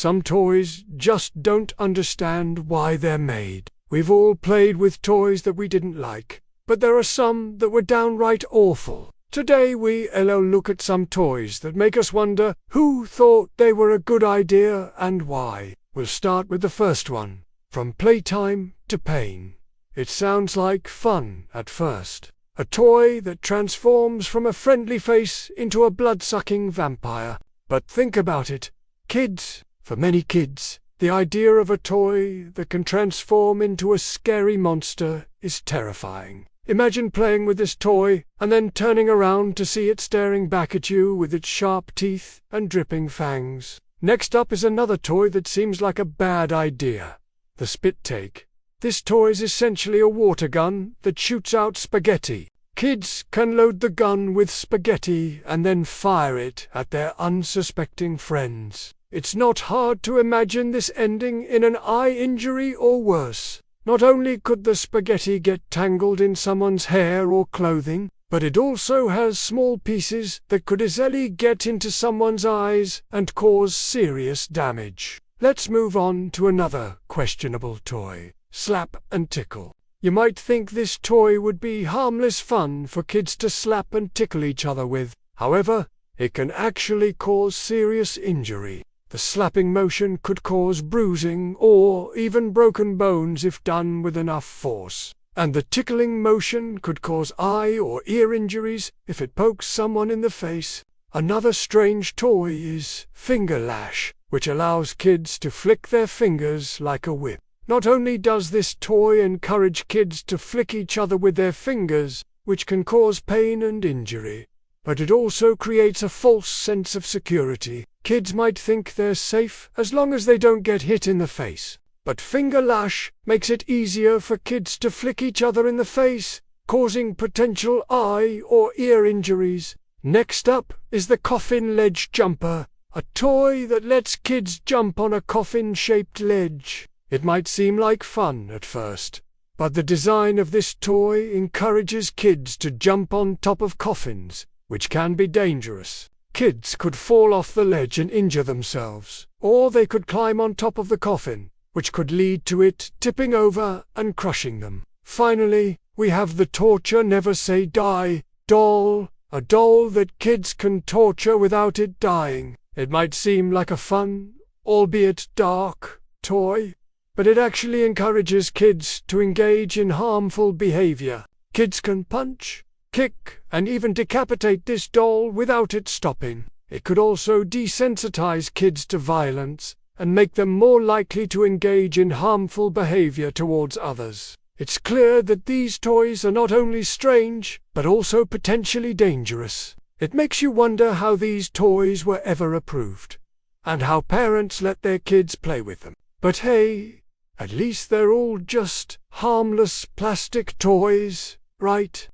Some toys just don't understand why they're made. We've all played with toys that we didn't like, but there are some that were downright awful. Today we'll look at some toys that make us wonder who thought they were a good idea and why. We'll start with the first one, From Playtime to Pain. It sounds like fun at first. A toy that transforms from a friendly face into a blood-sucking vampire. But think about it. Kids, for many kids, the idea of a toy that can transform into a scary monster is terrifying. Imagine playing with this toy and then turning around to see it staring back at you with its sharp teeth and dripping fangs. Next up is another toy that seems like a bad idea. The Spit Take. This toy is essentially a water gun that shoots out spaghetti. Kids can load the gun with spaghetti and then fire it at their unsuspecting friends. It's not hard to imagine this ending in an eye injury or worse. Not only could the spaghetti get tangled in someone's hair or clothing, but it also has small pieces that could easily get into someone's eyes and cause serious damage. Let's move on to another questionable toy, Slap and Tickle. You might think this toy would be harmless fun for kids to slap and tickle each other with. However, it can actually cause serious injury. The slapping motion could cause bruising or even broken bones if done with enough force. And the tickling motion could cause eye or ear injuries if it pokes someone in the face. Another strange toy is Finger Lash, which allows kids to flick their fingers like a whip. Not only does this toy encourage kids to flick each other with their fingers, which can cause pain and injury, but it also creates a false sense of security. Kids might think they're safe as long as they don't get hit in the face. But Finger Lash makes it easier for kids to flick each other in the face, causing potential eye or ear injuries. Next up is the Coffin Ledge Jumper, a toy that lets kids jump on a coffin-shaped ledge. It might seem like fun at first, but the design of this toy encourages kids to jump on top of coffins, which can be dangerous. Kids could fall off the ledge and injure themselves, or they could climb on top of the coffin, which could lead to it tipping over and crushing them. Finally, we have the Torture Never Say Die doll, a doll that kids can torture without it dying. It might seem like a fun, albeit dark, toy, but it actually encourages kids to engage in harmful behavior. Kids can punch, kick, and even decapitate this doll without it stopping. It could also desensitize kids to violence and make them more likely to engage in harmful behavior towards others. It's clear that these toys are not only strange, but also potentially dangerous. It makes you wonder how these toys were ever approved, and how parents let their kids play with them. But hey, at least they're all just harmless plastic toys, right?